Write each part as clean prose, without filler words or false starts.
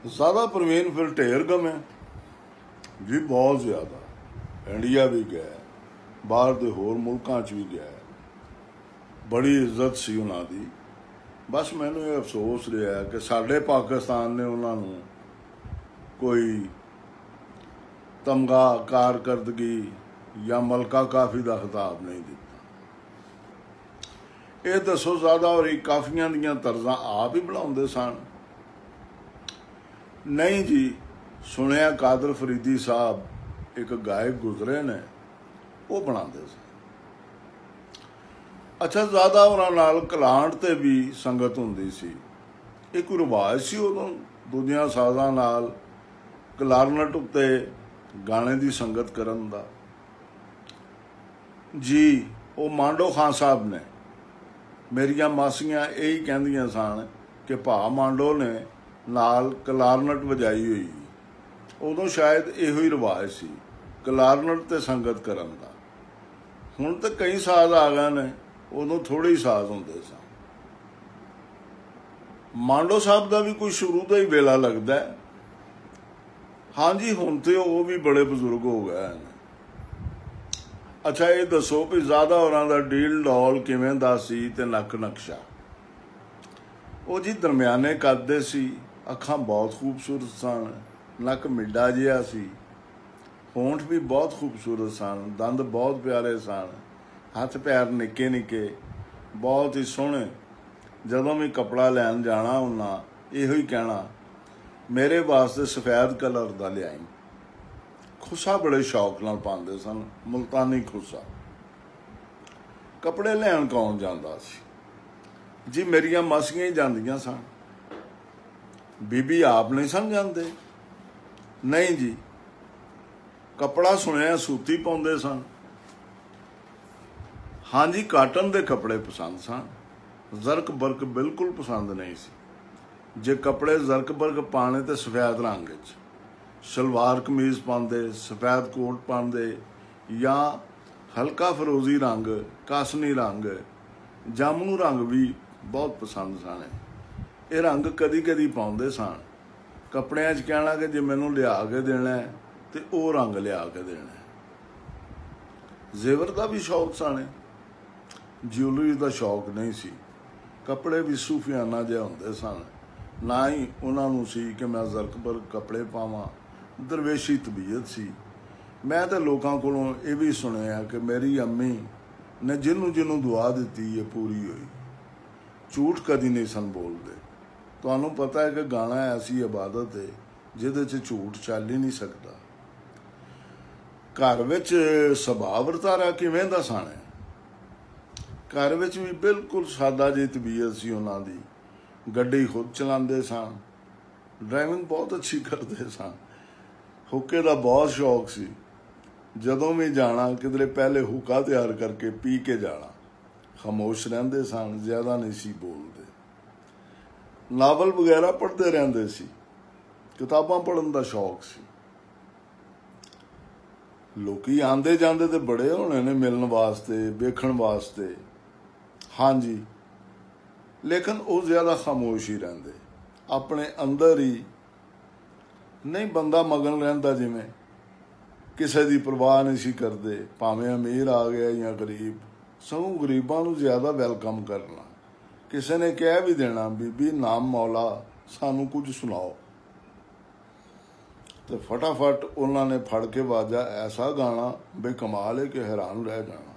ज़्यादा प्रवीण फिर ढेर गमे जी, बहुत ज़्यादा। इंडिया भी गया, बाहर के होर मुल्कों भी गया, बड़ी इज्जत सी उन्हां दी। बस मैनू ये अफसोस रहा कि साडे पाकिस्तान ने उन्होंने कोई तमगा कारकरदगी या मलका काफ़ी का खिताब नहीं दिता। ये दसो ज़्यादा और काफियां दियां तर्जा आप ही बनाते सन? नहीं जी, सुनिया कादर फरीदी साहब एक गायक गुजरे ने, वो बनाते सन। अच्छा, ज़्यादा उन्होंने कलांट ते भी संगत होंदी सी। एक रिवाज सी उदों दूजियां साज़ां नाल कलारनट उत्ते गाने की संगत करन दा जी। वो मांडो खान साहब ने, मेरिया मासियां यही कहंदियां सन कि भा मांडो ने नाल कलारनट वजाई हुई। उदों शायद इहो ही रिवाज सी कलारनट ते संगत करन दा। हुण तो कई साज आ गए ने, उदों थोड़े ही साज होंदे सन। मांडो साहब का भी कोई शुरू तो ही वेला लगता है। हाँ जी, हुण तो वो भी बड़े बजुर्ग हो गए हैं। अच्छा, ये दसो भी ज़्यादा उन्हों का डील डॉल किवें दा सी ते नक नक्शा? वो जी दरम्याने कद दे सी, अखां बहुत खूबसूरत सन, नक मिड्डा जिहा सी, होंठ भी बहुत खूबसूरत सन, दंद बहुत प्यारे सन, हथ पैर निक्के निक्के, बहुत ही सोहने। जदों भी कपड़ा लैन जाना उन्हें इहो ही कहना, मेरे वास्ते सफेद कलर का लियाई। खुसा बड़े शौक नाल पाते सन, मुल्तानी खुसा। कपड़े लैन कौन जाता सी जी? मेरिया मासियां ही जांदियां सन, बीबी आप नहीं सन जाते। नहीं जी, कपड़ा सुनिया सूती पाउंदे सन। हाँ जी, काटन के कपड़े पसंद सन, जरक बरक बिल्कुल पसंद नहीं सी। जे कपड़े जरक बरक पाने तो सफेद रंग सलवार कमीज पाते, सफेद कोट पाते, या हल्का फरोजी रंग, कासनी रंग, जामनू रंग भी बहुत पसंद सन। ये रंग कदी कदी पाते सन। कपड़ियां कहना कि जे मैनू लिया के देना है तो वो रंग लिया के देना है। जेवर का भी शौक सन, ज्वैलरी का शौक नहीं सी। कपड़े भी सूफियाना जिहे होंदे सन, ना ही उन्होंने सी कि मैं जरक बरक कपड़े पावां। दरवेशी तबीयत सी। मैं तो लोगों कोलों ये भी सुनिया कि मेरी अम्मी ने जिन्हों जिन्हों दुआ दी है पूरी हुई। झूठ कदी नहीं सन बोलते। तुहानूं पता है कि गाना ऐसी इबादत है जिहदे च झूठ चल ही नहीं सकता। घर विच सुभाव वर्तारा किवें दा सन? घर विच भी बिल्कुल सादा जी तबीयत सी उन्हां दी। गड्डी खुद चलाते सन, ड्राइविंग बहुत अच्छी करते सन। हुक्के का बहुत शौक सी। जदों भी जाना किधरे पहले हुक्का तैयार करके पी के जाना। खामोश रहंदे सन, ज्यादा नहीं सी बोलते। नावल वगैरह पढ़ते रहंदे सी, किताबां पढ़न का शौक सी। लोकी आंदे जांदे ते बड़े होने ने मिलन वास्ते, वेखण वास्ते। हाँ जी, लेकिन वो ज्यादा खामोश ही रहंदे, अपने अंदर ही नहीं। बंदा मगन रहिंदा जिवें किसी की परवाह नहीं सी करते, भावें अमीर आ गया या गरीब। सगों गरीबां नूं ज्यादा वैलकम करना। किसी ने कह भी देना, बीबी नाम मौला सानू कुछ सुनाओ, तो फटाफट उन्होंने फड़ के वाजा ऐसा गाना बे कमाल है कि हैरान रह जाना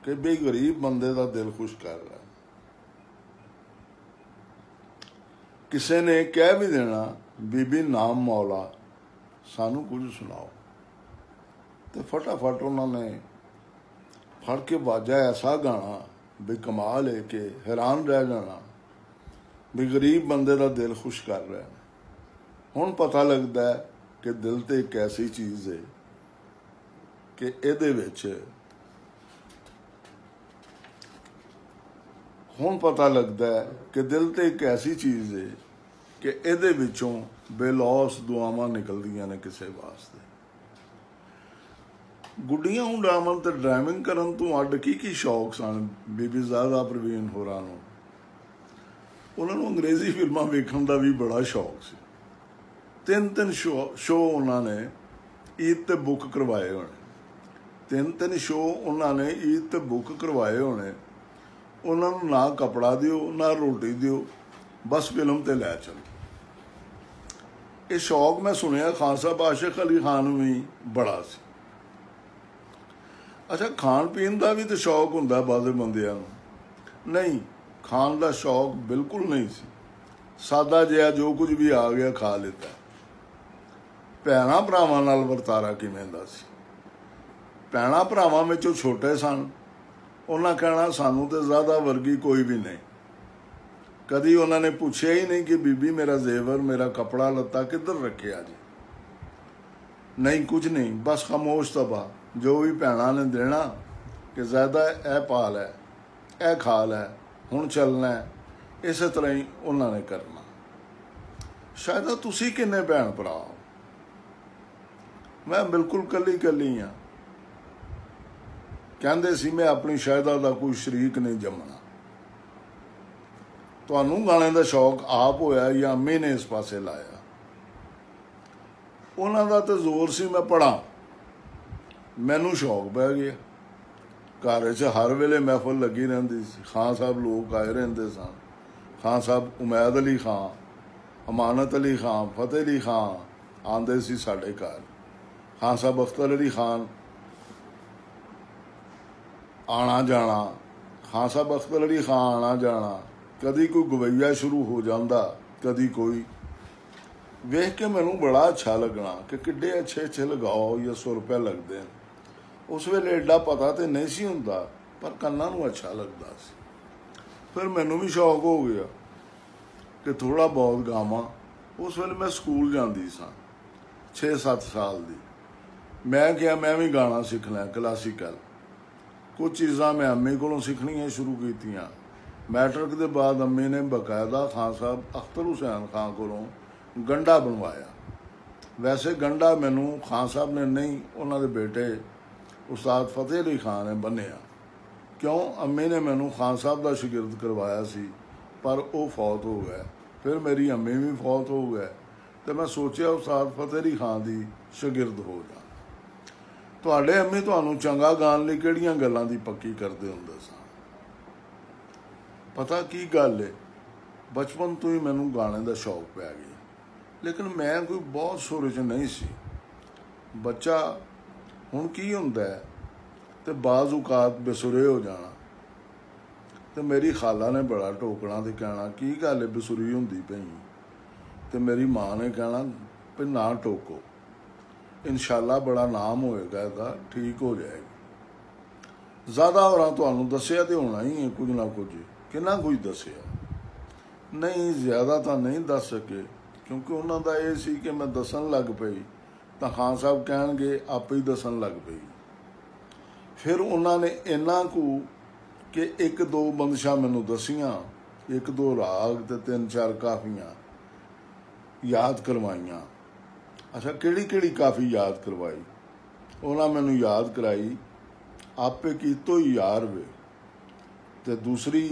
कि बे गरीब बंदे का दिल खुश कर रहा है। किसी ने कह भी देना, बीबी नाम मौला सानू कुछ सुनाओ, तो फटाफट उन्होंने फड़ के वाजा ऐसा गाना भी कमाल है कि हैरान रह जाना भी गरीब बंदे का दिल खुश कर रहा है। हुण पता लगता है कि दिल तो एक ऐसी चीज़ है कि इहदे विच हुण पता लगता है कि दिल तो एक ऐसी चीज़ है कि इहदे विचों बेलौस दुआवां निकलदियां ने किसी वास्ते। गुड्डियां उडावन ते ड्राइविंग करन तो अड की शौक सन बीबी ज़ाहरा परवीन होरां नूं? उन्हां नूं अंग्रेजी फिल्मां वेखण दा भी बड़ा शौक सी। 3 ਸ਼ੋ ਉਹਨਾਂ ਨੇ ਈਦ ਤੇ बुक करवाए होने। 3 शो उन्होंने ईद ते बुक करवाए होने। उन्होंने ना कपड़ा दिओ ना रोटी दिओ, बस फिल्म ते लै चलो। ये शौक मैं सुनिया खान साहब आशिक अली खान भी बड़ा सी। अच्छा, खान पीन का भी तो शौक हुंदा बादे बंदियां नूं। नहीं, खान का शौक बिल्कुल नहीं सी। सादा जिहा जो कुछ भी आ गया खा लेता। भैणां भरावां नाल वरतारा किवें दा सी। भैणां भरावां विचों छोटे सन, उन्हां कहना सानू तो ज़्यादा वर्गी कोई भी नहीं। कदी उन्होंने पूछा ही नहीं कि बीबी मेरा जेवर मेरा कपड़ा लत्ता किधर रखे जी। नहीं, कुछ नहीं, बस खामोश तबा जो भी भैणां ने देना कि ज़्यादा ए पाल है, ए खाल है, हुण चलना है, इस तरह ही उन्होंने करना। शायद तुसी किन्ने भैण भरा हो? मैं बिल्कुल कली कली हाँ। कहते सी मैं अपनी शायदा का कोई शरीक नहीं जमना। तुहानू गाने का शौक आप होया या अम्मी ने इस पासे लाया? उन्हों का तो जोर सी मैं पढ़ा, मैनू शौक पै गया। घर च हर वेले महफिल लगी रहिंदी सी। खान साहब लोग आए रहिंदे सन। खान साहब उमैद अली खान, अमानत अली खान, फतेह अली खान आंदे सी साडे घर। खान साहब अख्तर अली खान आना जाना, खान साहब अख्तर अली खान आना जाना। कदी कोई गवैया शुरू हो जाता, कदी कोई। वेख के मैनू बड़ा अच्छा लगना कि किड्डे अच्छे अच्छे लगाओ या सुर पे लगते हैं। उस वेले एडा पता तो नहीं सी हुंदा, पर कन्नां नूं अच्छा लगता सी। फिर मैनू भी शौक हो गया कि थोड़ा बहुत गावां। उस वेले मैं स्कूल जाती सा, 6-7 साल दी। मैं क्या मैं भी गाना सीखना क्लासिकल। कुछ चीज़ां मैं अम्मी को सीखनियां शुरू कीतियां। मैट्रिक के बाद अम्मी ने बकायदा खान साहब अख्तर हुसैन खान को गंढा बनवाया। वैसे गंढा मैनू खान साहब ने नहीं, उन्होंने बेटे उस्ताद फतेह अली खान ने बन्निया। क्यों? अम्मी ने मैनू खान साहब का शागिर्द करवाया सी, पर वो फौत हो गए। फिर मेरी अम्मी भी फौत हो गए, तो मैं सोचा उस्ताद फतेह अली खान की शागिर्द हो जा। तुहाडे अम्मी तुहानू चंगा गाण लई किहड़ियां गल्लां दी पक्की करदे हुंदे सन? पता की गल है, बचपन तो ही मैनू गाने का शौक पै गया। लेकिन मैं कोई बहुत सुर च नहीं सी। बच्चा हुण की हुंदा है ते बाज़ औकात बेसुरे हो जाना। तो मेरी खाला ने बड़ा टोकना ते कहना की गल है बेसुरी हुंदी पई? ते मेरी माँ ने कहना भी ना टोको, इंशाअल्लाह बड़ा नाम होएगा इसदा, ठीक हो जाएगी। ज़्यादा होरां तुहानू दस्सिया तो होना ही है कुछ ना कुछ। किन्ना कुछ दस्सिया नहीं, ज़्यादा तो नहीं दस सके, क्योंकि उन्हों का यह सी कि मैं दसन लग पई तो खान साहब कहणगे आपे ही दसन लग पई। फिर उन्होंने इन्ना कु कि 1-2 बंदिशां मैनू दसियां, 1-2 राग ते 3-4 काफियां याद करवाइयां। अच्छा, किहड़ी किहड़ी काफ़ी याद करवाई? उन्होंने मैनू याद कराई आपे कीतो ही यार वे, ते दूसरी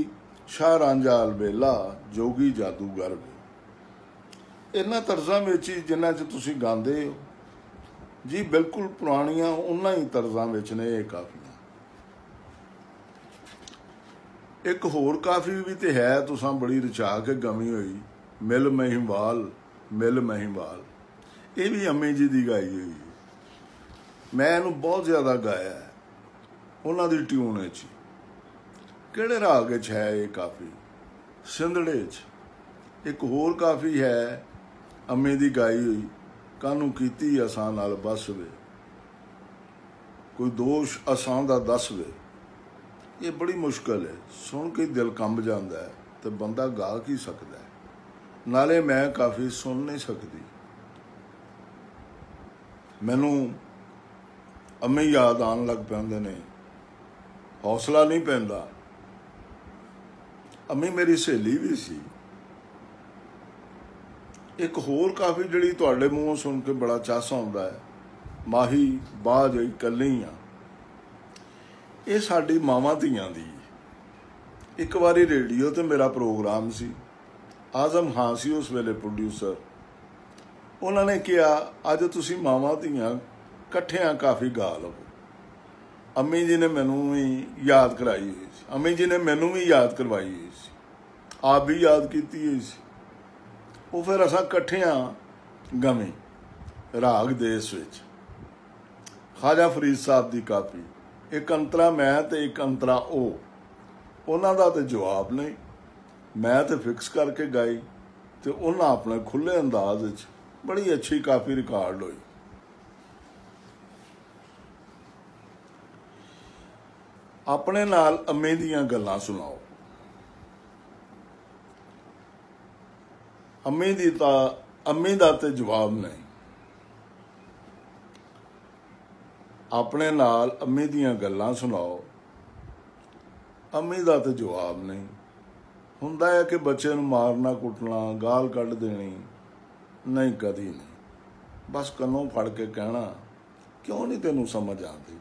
शाह रांझा अलबेला जोगी जादूगर वे। इन्हां तर्जां विच ही जिन्हां च तुसीं गांदे हो जी, बिल्कुल पुरानियां उन्हां ही तर्जां विच ने ये काफियां। एक होर काफ़ी भी तो है, तुसां बड़ी रचा के गमी हुई, मिल महिवाल मिल महिवाल। ये भी अम्मी जी की गाई हुई है। मैं इनू बहुत ज़्यादा गाया है उन्हों की ट्यून च। किहड़े राग च है ये काफ़ी? सिंधड़े च। एक होर काफ़ी है अम्मी की गाई हुई, कानू कीती असां नाल बस वे, कोई दोष असां दा दस वे। ये बड़ी मुश्किल है, सुन के दिल कंब जाता है, तो बंदा गा की सकता है। नाले मैं काफ़ी सुन नहीं सकती। मैनू अम्मी याद आन लग पैंदे ने, हौसला नहीं पैंदा। अम्मी मेरी सहेली भी सी। एक होर काफ़ी जिहड़ी तुहाडे मूँहों सुन के बड़ा चस आउंदा है, माही बाज कल्ली आ। ये साडी मावां धीआं दी। एक बारी रेडियो ते मेरा प्रोग्राम सी, आजम खान सी उस वेले प्रोड्यूसर। उन्होंने कहा अज तुसीं मावां धीआं कट्ठियां काफ़ी गा लवो। अम्मी जी ने मैनू भी याद कराई हुई सी, अम्मी जी ने मैनू भी याद करवाई हुई सी, आप भी याद की हुई सी। वो फिर असां कट्ठियां गवी राग देश विच ख्वाजा फरीद साहब की कापी, एक अंतरा मैं ते एक अंतरा उन्हां दा ते जवाब नहीं, मैं तो फिक्स करके गाई तो उन्हें अपने खुले अंदाज विच बड़ी अच्छी काफ़ी रिकॉर्ड हुई। अपने नाल अम्मी दियां गल्लां सुनाओ। अम्मी दा ते जवाब नहीं, अपने नाल अम्मी दियां गल्लां सुनाओ, अम्मी दा ते जवाब नहीं। हुंदा है कि बच्चे नूं मारना कुटना गाल कढ़ देनी, नहीं कदी नहीं। बस कन्नों फड़ के कहना क्यों नहीं तेनू समझ आती।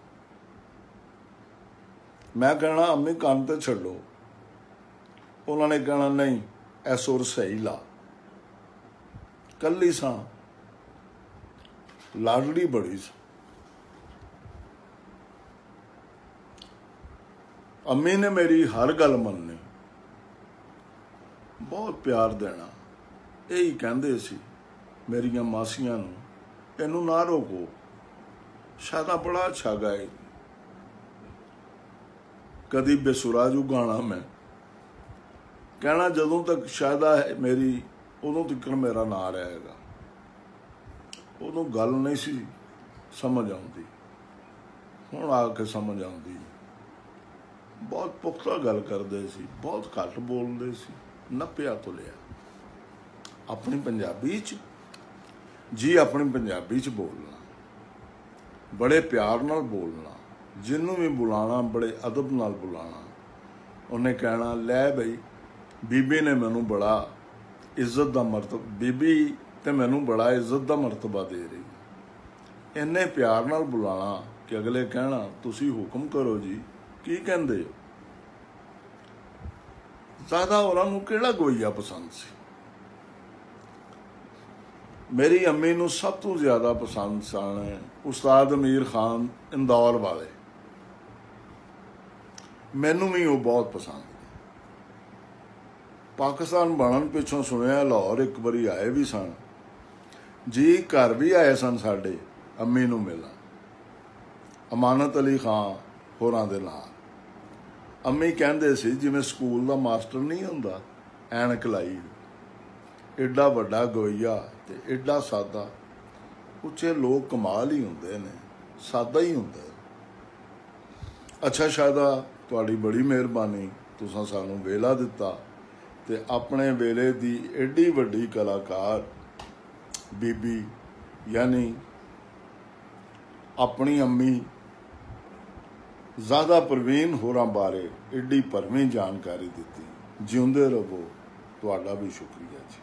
मैं कहना अम्मी कन्न ते छड्डो, उन्होंने कहना नहीं ऐ सुर सही ला। कल्ली सां, लाडली बड़ी सी। अम्मी ने मेरी हर गल मननी, बहुत प्यार देना। यही कहंदे सी मेरिया मासियां नूं, इनू ना रोको, शायद बड़ा अच्छा गाए। कदी बेसुरा जू गाना मैं कहना जदों तक शायद है मेरी, उदों तक मेरा ना रहेगा। उदों गल नहीं सी समझ आउंदी, हुण आके समझ आउंदी। बहुत पुख्ता गल करते सी, बहुत घट बोलते सी, नप्पिया तो लिया अपनी पंजाबी च जी, अपनी पंजाबी च बोलना, बड़े प्यार नाल बोलना, जिन्हों भी बुलाना बड़े अदब नाल बुलाना। उन्हें कहना लै बई बीबी ने मैनू बड़ा इज्जत दा मरतबा, बीबी ते मैनू बड़ा इज्जत दा मरतबा दे रही। इन्ने प्यार नाल बुलाना कि अगले कहना तुसी हुक्म करो जी, की कहंदे हो। ज़्यादा उन्होंने किहड़ा गोईया पसंद सी। मेरी अम्मी नूं सब तो ज़्यादा पसंद सन उस्ताद अमीर खान इंदौर वाले, मैनू भी वो बहुत पसंद। पाकिस्तान बनन पिछों सुनिया लाहौर एक बारी आए भी सन जी, घर भी आए सन साडे अम्मी नूं मिलण, अमानत अली खान होरां दे नाल। अम्मी कहंदे सी जिवें स्कूल दा मास्टर नहीं हुंदा, ऐनक लाई, एडा वड्डा गोईया ते एडा सादा। उच्चे लोग कमाल ही हुंदे ने, सादा ही हुंदा। अच्छा शायदा तुहाडी बड़ी मेहरबानी, तुसां सानूं वेला दिता ते अपने वेले दी एडी वड्डी कलाकार बीबी यानी अपनी अम्मी ज़्यादा प्रवीण होरां बारे एडी भरवीं जानकारी दी। जिउंदे रहो, तुहाडा भी शुक्रिया जी।